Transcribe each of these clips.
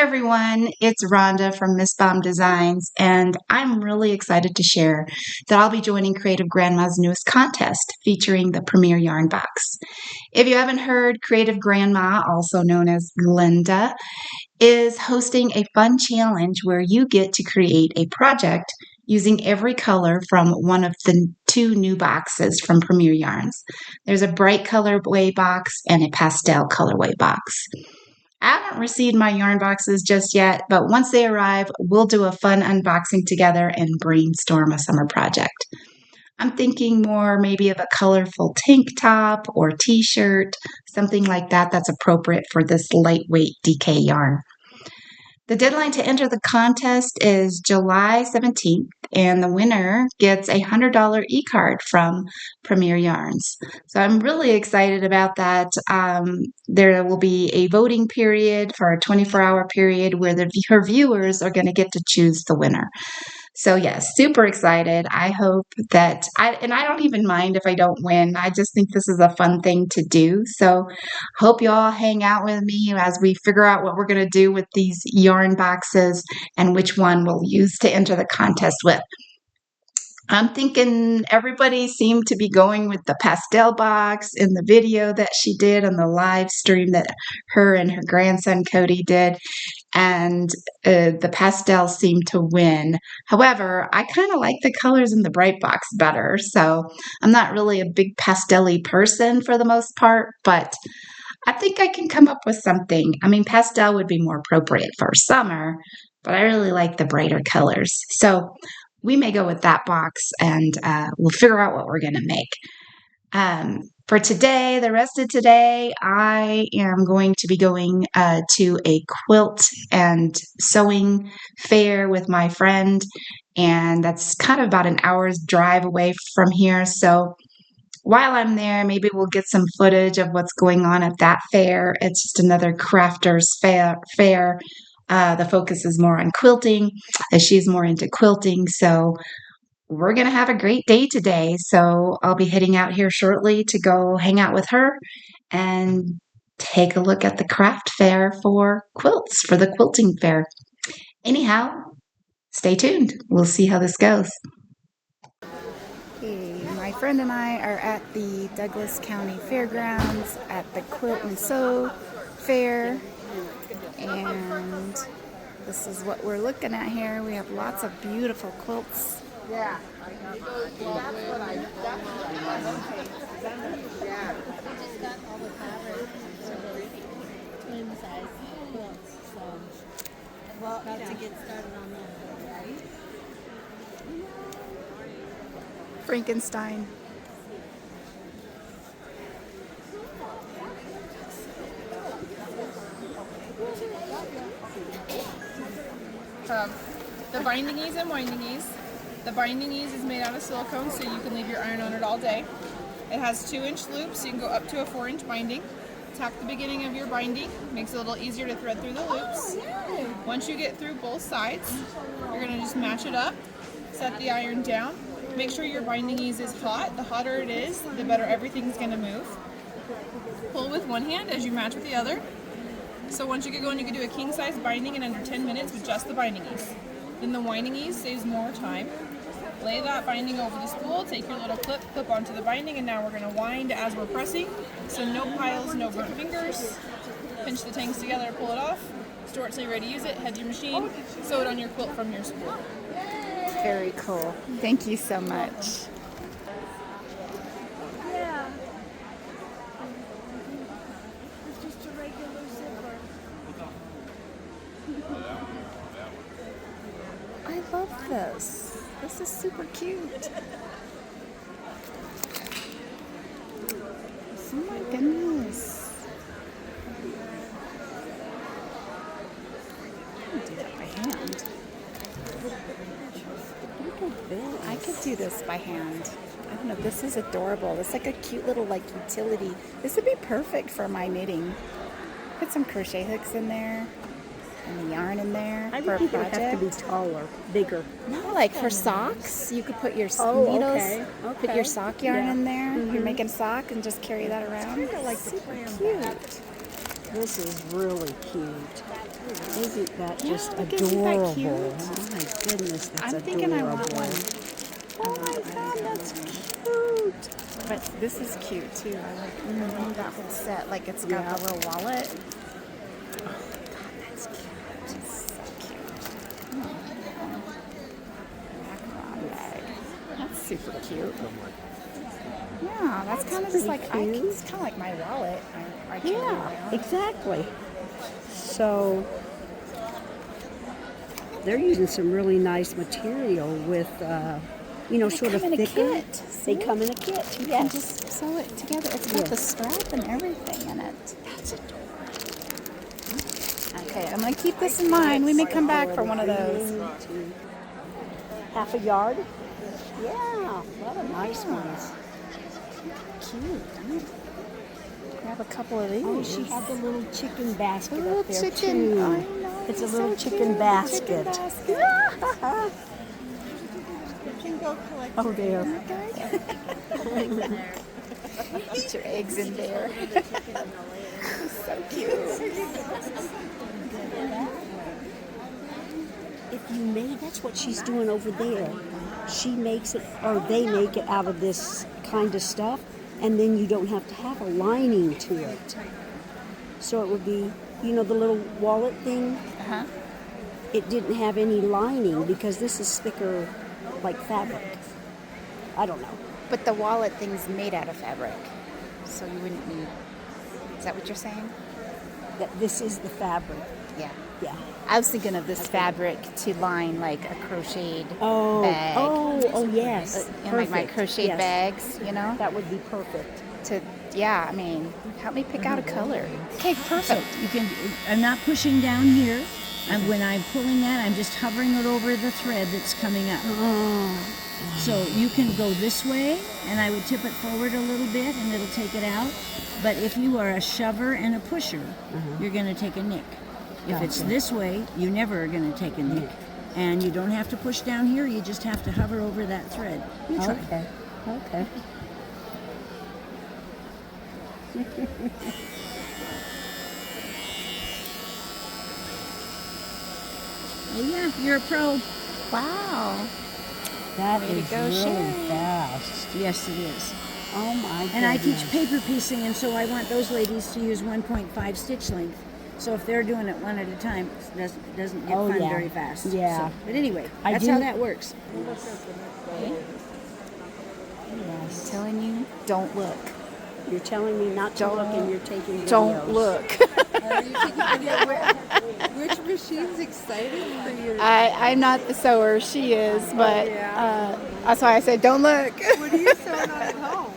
everyone, it's Rhonda from Miss Bomb Designs, and I'm really excited to share that I'll be joining Creative Grandma's newest contest featuring the Premier Yarn Box. If you haven't heard, Creative Grandma, also known as Glenda, is hosting a fun challenge where you get to create a project using every color from one of the two new boxes from Premier Yarns. There's a bright colorway box and a pastel colorway box. I haven't received my yarn boxes just yet, but once they arrive, we'll do a fun unboxing together and brainstorm a summer project. I'm thinking more maybe of a colorful tank top or t-shirt, something like that that's appropriate for this lightweight DK yarn. The deadline to enter the contest is July 17th, and the winner gets a $100 e-card from Premier Yarns. So I'm really excited about that. There will be a voting period for a 24-hour period where her viewers are going to get to choose the winner. So yes, super excited. I hope that I don't even mind if I don't win. I just think this is a fun thing to do. So hope you all hang out with me as we figure out what we're going to do with these yarn boxes and which one we'll use to enter the contest with. I'm thinking everybody seemed to be going with the pastel box in the video that she did on the live stream that her and her grandson Cody did. And the pastel seemed to win. However, I kind of like the colors in the bright box better, so I'm not really a big pastel-y person for the most part, but I think I can come up with something. I mean, pastel would be more appropriate for summer, but I really like the brighter colors. So we may go with that box, and we'll figure out what we're going to make. For today, the rest of today, I am going to be going to a quilt and sewing fair with my friend, and that's kind of about an hour's drive away from here. So while I'm there, maybe we'll get some footage of what's going on at that fair. It's just another crafters fair. The focus is more on quilting, as she's more into quilting, so we're going to have a great day today. So I'll be heading out here shortly to go hang out with her and take a look at the craft fair for quilts, for the quilting fair. Anyhow, stay tuned. We'll see how this goes. Hey, my friend and I are at the Douglas County Fairgrounds at the Quilt and Sew Fair, and this is what we're looking at here. We have lots of beautiful quilts. Yeah. That's what I yeah. We just got all the fabric for those twin size quilts, so well, about to get started on that, right? Frankenstein. The binding ease and winding ease. The binding ease is made out of silicone, so you can leave your iron on it all day. It has 2-inch loops, so you can go up to a 4-inch binding. Tack the beginning of your binding, makes it a little easier to thread through the loops. Once you get through both sides, you're going to just match it up, set the iron down. Make sure your binding ease is hot. The hotter it is, the better everything's going to move. Pull with one hand as you match with the other. So once you get going, you can do a king size binding in under 10 minutes with just the binding ease. Then the winding ease saves more time. Lay that binding over the spool, take your little clip onto the binding, and now we're going to wind as we're pressing. So no piles, no burnt fingers. Pinch the tangs together, pull it off. Store it till you're ready to use it, head to your machine, sew it on your quilt from your spool. Very cool. Thank you so much. Yeah. It's just a regular zipper. I love this. This is super cute. Oh my goodness. I can do that by hand. Look at this. I could do this by hand. I don't know. This is adorable. It's like a cute little utility. This would be perfect for my knitting. Put some crochet hooks in there. And the yarn in there for a project. It have to be taller, bigger. No, like for socks, you could put your needles, put your sock yarn in there. You're making a sock and just carry that around. It's kind of like super the clam cute. bag. This is really cute. Isn't that just look, isn't that adorable? cute? Oh my goodness, that's I'm thinking I want adorable. one. Oh my God, that's cute. But this is cute too. I like that whole set. Like it's got Yeah. the little wallet. That's cute. It's so cute. Macaron bag. That's super cute. Yeah, that's kind of just like pretty cute. it's kind of like my wallet. I carry Yeah, around. exactly. So they're using some really nice material with, sort of come in a thicker. kit, They see? come in a kit. You Yes. can just sew it together. It's got Yes. the strap and everything in it. That's adorable. Okay, I'm gonna keep this in mind. We may come back for one of those. Half a yard? Yeah, a lot of nice ones. Cute. Grab a couple of these. Oh, she had the little chicken basket A little up there chicken. too. I know. It's a so little chicken cute. basket. Chicken basket. You can go collect Oh, there. Put your eggs in there. So cute. If you make, that's what she's doing over there. She makes it, or they make it out of this kind of stuff, and then you don't have to have a lining to it. So it would be, the little wallet thing, Uh-huh. it didn't have any lining because this is thicker, like fabric. I don't know. But the wallet thing's made out of fabric, so you wouldn't need. Is that what you're saying? That this is the fabric. Yeah. Yeah. I was thinking of this fabric to line like a crocheted Oh, bag. oh, yes. And like my Perfect. crocheted Yes. bags, That would be perfect. I mean, help me pick out a color. Okay, perfect. You can. I'm not pushing down here. When I'm pulling that, I'm just hovering it over the thread that's coming up. So you can go this way, and I would tip it forward a little bit, and it'll take it out. But if you are a shover and a pusher, you're going to take a nick. If it's this way, you never are going to take a nick. And you don't have to push down here. You just have to hover over that thread. You try. Okay. Oh yeah, you're a pro. Wow. That Way to is go, really Sherry. fast. Yes, it is. Oh my goodness. And I teach paper piecing, and so I want those ladies to use 1.5 stitch length. So if they're doing it one at a time, it doesn't get fun yeah. very fast. Yeah. So, but anyway, I that's do- how that works. I'm telling you, don't look. You're telling me not to look and you're taking videos. Don't look. Which machine's excited for you? I'm not the sewer. She is, but that's why I said don't look. What are you sewing on at home?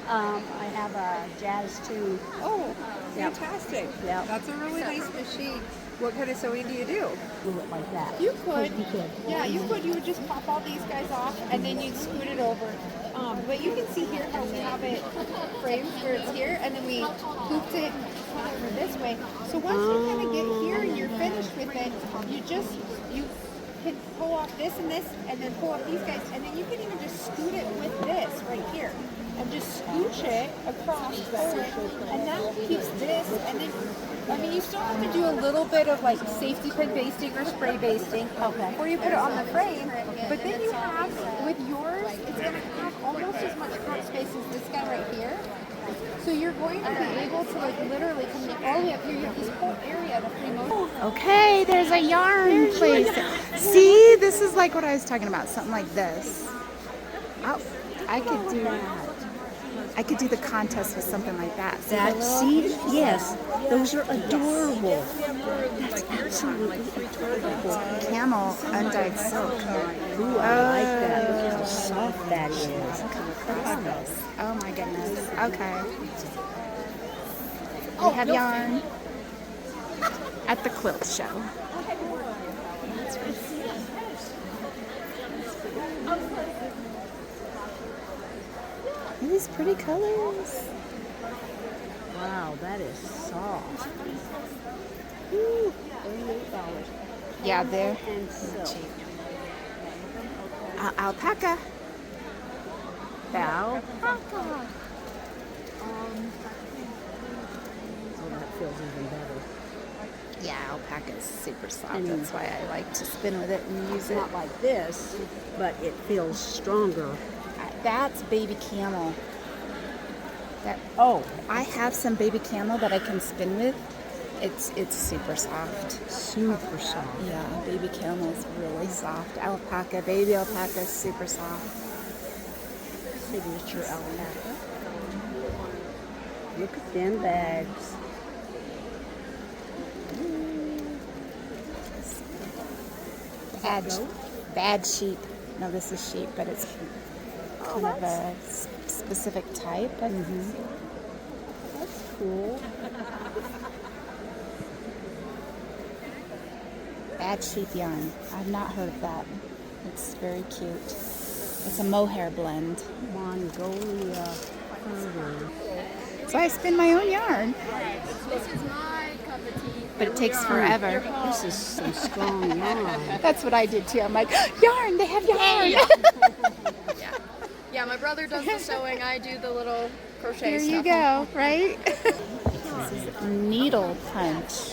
I have a Jazz 2. Oh, Yep. fantastic. Yep. That's a really nice machine. What kind of sewing do you do? Do it like that. You could. You could. Yeah, you could. You would just pop all these guys off and then you'd scoot it over. But you can see here how we have it framed where it's here and then we hooped it over this way. So once you kind of get here and you're finished with it, you can pull off this and then pull off these guys and then you can even just scoot it with this right here. And just scooch it across forward, and that keeps this, and then, you still have to do a little bit of like safety pin basting or spray basting before you put it on the frame, but then you have, with yours, it's going to have almost as much front space as this guy right here, so you're going to be able to like literally come all the way up here, you have this whole area of free motion. Okay, there's a yarn place. See, this is like what I was talking about, something like this. Oh, I could do the contest with something like that. See the little- Yes, those are adorable. That's absolutely adorable. camel undyed silk. Ooh, I like that. Look how soft that is. Oh my goodness. Okay. We have yarn at the quilt show. These pretty colors. Wow, that is soft. Ooh, $38. Yeah, they're And silk. cheap. Alpaca. Alpaca. feels even better. Yeah, alpaca is super soft. And That's why I like to spin with it and use It's it. not like this, but it feels stronger. That's baby camel. Oh, I have some baby camel that I can spin with. It's super soft. super soft. Yeah, baby camel is really soft. Alpaca, baby alpaca is super soft. Signature alpaca. Look at them bags. Bad sheep. No, this is sheep, but it's kind of a specific type. That's cool. Bad sheep yarn. I've not heard of that. It's very cute. It's a mohair blend. Mongolia fur. So I spin my own yarn, This is my cup of tea. but it takes forever. This is some strong yarn. That's what I did too. I'm like, yarn, they have yarn. Yeah, my brother does the sewing. I do the little crochet Here stuff. you go, right? This is needle punch.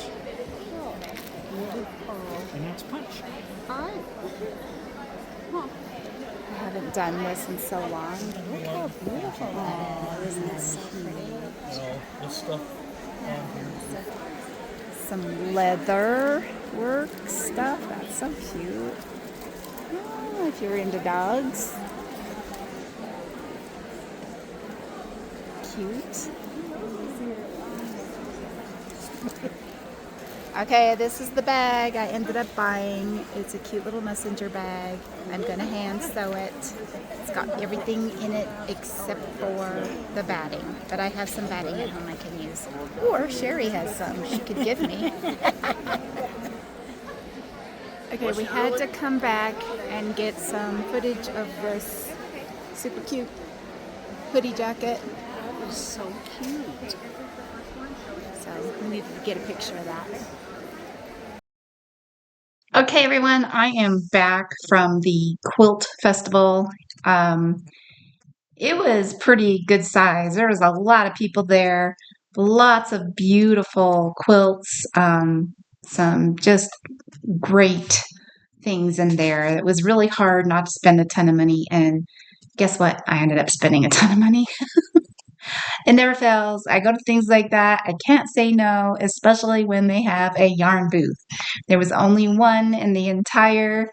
And that's punch. I haven't done this in so long. Look how beautiful that is. Isn't it so pretty? This stuff on here. Some leather work stuff. That's so cute. Oh, if you're into dogs. Cute. Okay, this is the bag I ended up buying. It's a cute little messenger bag. I'm going to hand sew it. It's got everything in it except for the batting. But I have some batting at home I can use. Or Sherry has some she could give me. Okay, we had to come back and get some footage of this super cute hoodie jacket. That is so cute. So we needed to get a picture of that. Okay, everyone, I am back from the Quilt Festival. It was pretty good size. There was a lot of people there, lots of beautiful quilts, some just great things in there. It was really hard not to spend a ton of money, and guess what? I ended up spending a ton of money. It never fails. I go to things like that. I can't say no, especially when they have a yarn booth. There was only one in the entire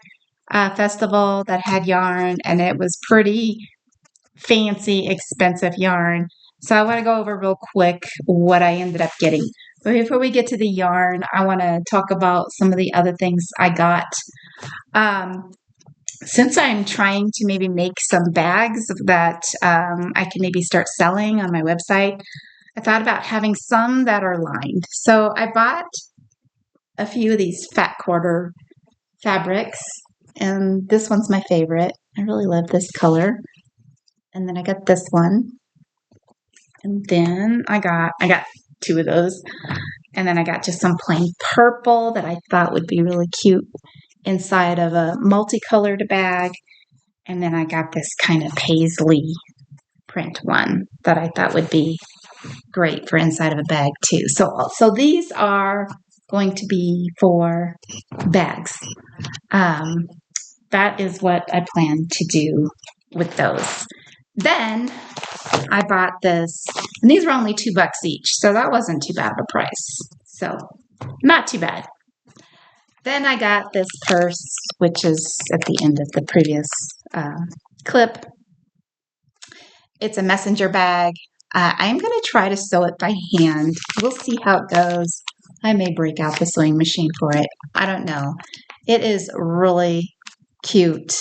festival that had yarn, and it was pretty fancy, expensive yarn. So I want to go over real quick what I ended up getting. But before we get to the yarn, I want to talk about some of the other things I got. Since I'm trying to maybe make some bags that I can maybe start selling on my website, I thought about having some that are lined. So I bought a few of these fat quarter fabrics, and this one's my favorite. I really love this color. And then I got this one. And then I got two of those. And then I got just some plain purple that I thought would be really cute inside of a multicolored bag. And then I got this kind of paisley print one that I thought would be great for inside of a bag too. So these are going to be for bags. That is what I plan to do with those. Then I bought this, and these were only $2 each, so that wasn't too bad of a price. So not too bad. Then I got this purse, which is at the end of the previous clip. It's a messenger bag. I'm going to try to sew it by hand. We'll see how it goes. I may break out the sewing machine for it. I don't know. It is really cute.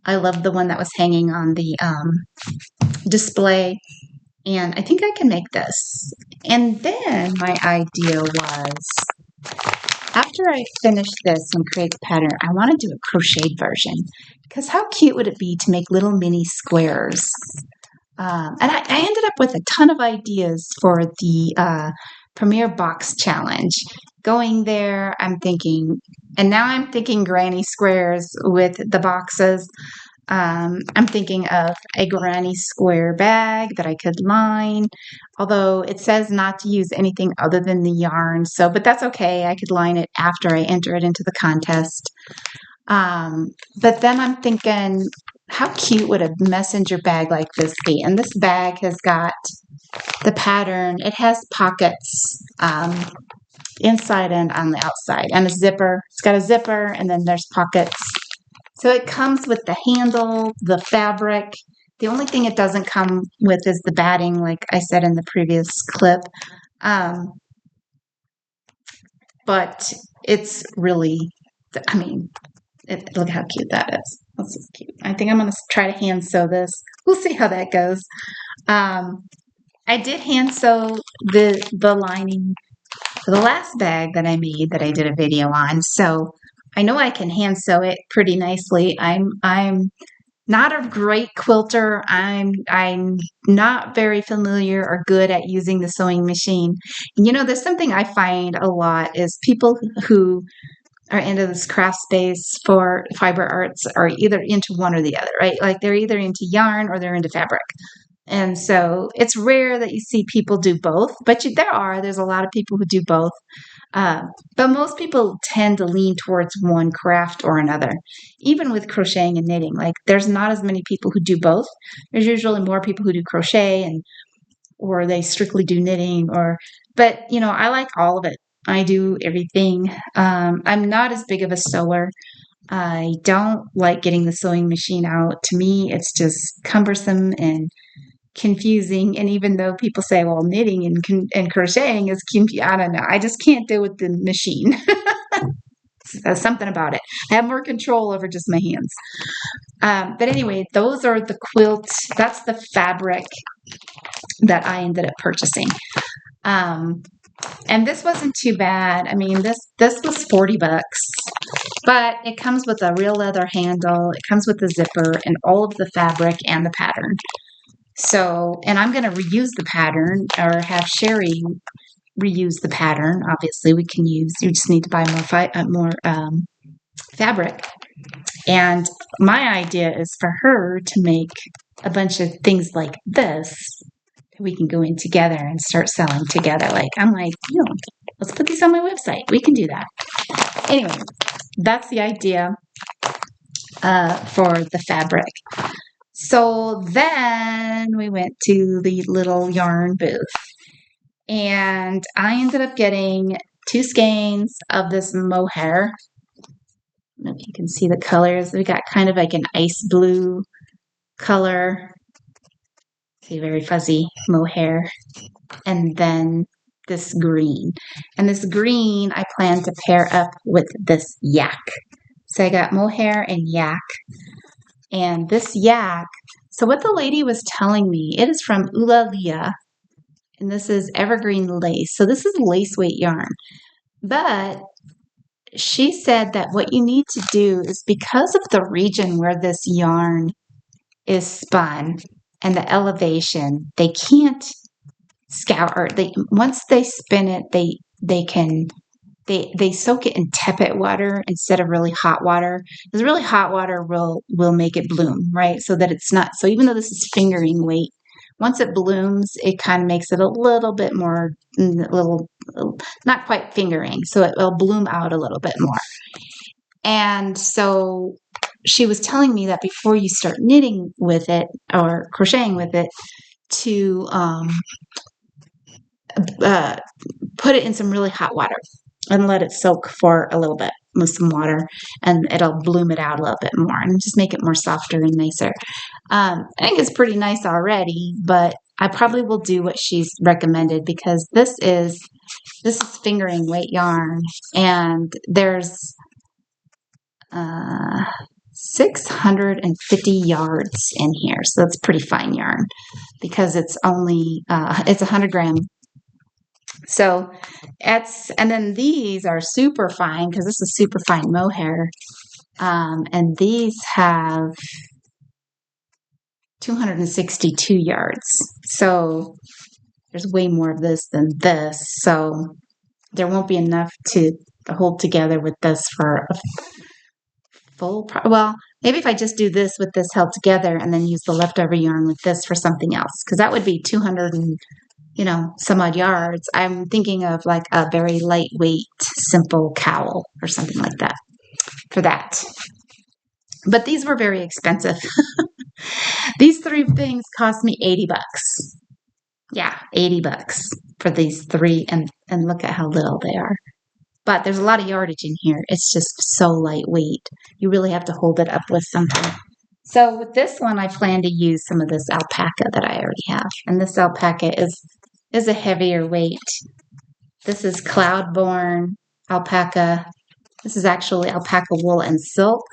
I love the one that was hanging on the display. And I think I can make this. And then my idea was, after I finish this and create the pattern, I want to do a crocheted version. Because how cute would it be to make little mini squares? And I ended up with a ton of ideas for the Premier Box Challenge. Going there, I'm thinking, and now I'm thinking granny squares with the boxes. I'm thinking of a granny square bag that I could line, although it says not to use anything other than the yarn. So, but that's okay. I could line it after I enter it into the contest. But then I'm thinking, how cute would a messenger bag like this be? And this bag has got the pattern. It has pockets inside and on the outside, and a zipper. It's got a zipper, and then there's pockets. So it comes with the handle, the fabric. The only thing it doesn't come with is the batting, like I said in the previous clip. But it's really, I mean, look how cute that is. This is cute. I think I'm going to try to hand sew this. We'll see how that goes. I did hand sew the lining for the last bag that I made that I did a video on. So I know I can hand sew it pretty nicely. I'm not a great quilter. I'm not very familiar or good at using the sewing machine. You know, there's something I find a lot is people who are into this craft space for fiber arts are either into one or the other, right? Like they're either into yarn or they're into fabric. And so it's rare that you see people do both, but there's a lot of people who do both. But most people tend to lean towards one craft or another, even with crocheting and knitting. Like there's not as many people who do both. There's usually more people who do crochet or they strictly do knitting but you know, I like all of it. I do everything. I'm not as big of a sewer. I don't like getting the sewing machine out. To me, it's just cumbersome and confusing. And even though people say, well, knitting and crocheting is confusing, I don't know. I just can't deal with the machine. There's something about it. I have more control over just my hands. But anyway, those are the quilts. That's the fabric that I ended up purchasing. And this wasn't too bad. I mean, this was $40, but it comes with a real leather handle. It comes with a zipper and all of the fabric and the pattern. So, and I'm going to reuse the pattern or have Sherry reuse the pattern. Obviously, you just need to buy more fabric. And my idea is for her to make a bunch of things like this that we can go in together and start selling together. I'm like, let's put these on my website. We can do that. Anyway, that's the idea for the fabric. So then we went to the little yarn booth, and I ended up getting 2 skeins of this mohair. I don't know if you can see the colors. We got kind of like an ice blue color. See, very fuzzy mohair. And then this green. And this green I plan to pair up with this yak. So I got mohair and yak. And this yak, so what the lady was telling me, it is from Ulalia, and this is evergreen lace. So this is lace weight yarn. But she said that what you need to do is, because of the region where this yarn is spun and the elevation, they can't scour, or once they spin it, they soak it in tepid water instead of really hot water. Because really hot water will make it bloom, right? So that it's not, so even though this is fingering weight, once it blooms, it kind of makes it a little bit more, not quite fingering. So it will bloom out a little bit more. And so she was telling me that before you start knitting with it or crocheting with it, to put it in some really hot water and let it soak for a little bit with some water, and it'll bloom it out a little bit more and just make it more softer and nicer. I think it's pretty nice already, but I probably will do what she's recommended, because this is fingering weight yarn, and there's 650 yards in here. So that's pretty fine yarn, because it's only it's 100 gram. So and then these are super fine, because this is super fine mohair. And these have 262 yards. So there's way more of this than this. So there won't be enough to hold together with this for a full, well, Maybe if I just do this with this held together and then use the leftover yarn with this for something else, because that would be 200 and, some odd yards. I'm thinking of like a very lightweight, simple cowl or something like that for that. But these were very expensive. These 3 things cost me $80. Yeah, $80 for these 3, and look at how little they are. But there's a lot of yardage in here. It's just so lightweight. You really have to hold it up with something. So with this one, I plan to use some of this alpaca that I already have. And this alpaca is a heavier weight. This is cloud-born alpaca. This is actually alpaca wool and silk.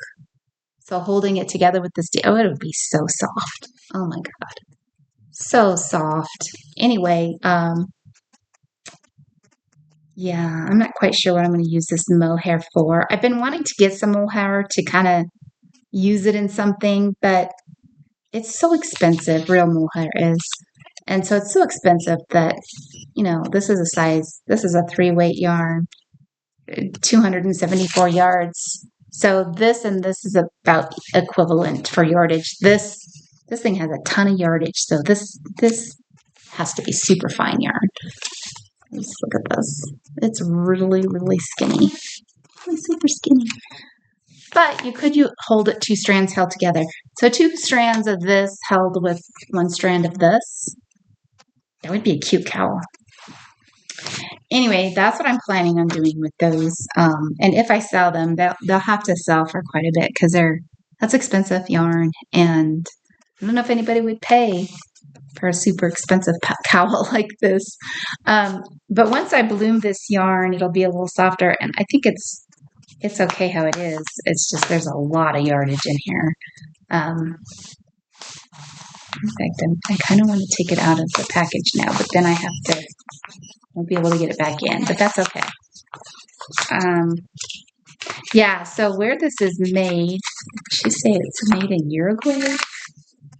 So holding it together with this, it would be so soft. Oh my God. So soft. Anyway, yeah, I'm not quite sure what I'm going to use this mohair for. I've been wanting to get some mohair to kind of use it in something, but it's so expensive, real mohair is. And so it's so expensive that, this is a 3-weight yarn, 274 yards. So this and this is about equivalent for yardage. This thing has a ton of yardage, so this has to be super fine yarn. Let's look at this. It's really, really skinny. Really super skinny. But you could hold it 2 strands held together. So 2 strands of this held with 1 strand of this. That would be a cute cowl. Anyway, that's what I'm planning on doing with those. And if I sell them, they'll have to sell for quite a bit because that's expensive yarn. And I don't know if anybody would pay for a super expensive cowl like this. But once I bloom this yarn, it'll be a little softer. And I think it's okay how it is. It's just there's a lot of yardage in here. In fact, I kind of want to take it out of the package now, but then I won't be able to get it back in, but that's okay. Yeah, so where this is made, did she say it's made in Uruguay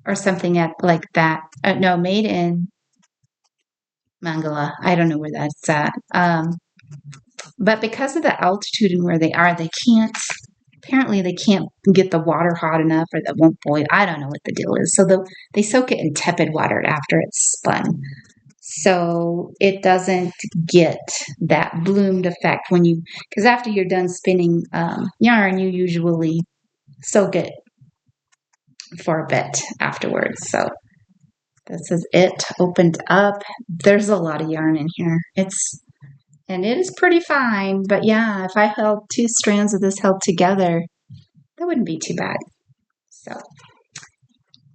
or something like that? No, made in Mangala. I don't know where that's at. But because of the altitude and where they are, apparently they can't get the water hot enough or that won't boil. I don't know what the deal is. So they soak it in tepid water after it's spun. So it doesn't get that bloomed effect because after you're done spinning yarn, you usually soak it for a bit afterwards. So this is it opened up. There's a lot of yarn in here. And it is pretty fine, but yeah, if I held 2 strands of this held together, that wouldn't be too bad. So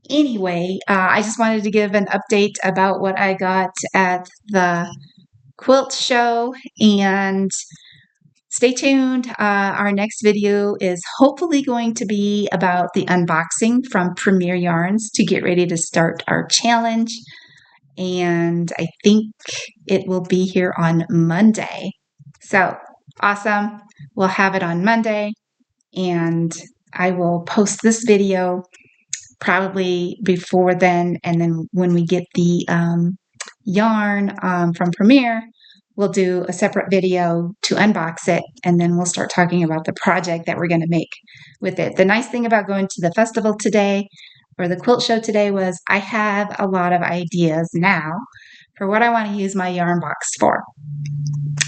anyway, I just wanted to give an update about what I got at the quilt show, and stay tuned. Our next video is hopefully going to be about the unboxing from Premier Yarns to get ready to start our challenge. And I think it will be here on Monday. So awesome. We'll have it on Monday, and I will post this video probably before then. And then when we get the yarn from Premier, we'll do a separate video to unbox it, and then we'll start talking about the project that we're going to make with it. The nice thing about going to the festival today, or the quilt show today, was I have a lot of ideas now for what I want to use my yarn box for.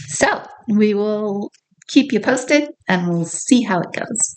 So we will keep you posted, and we'll see how it goes.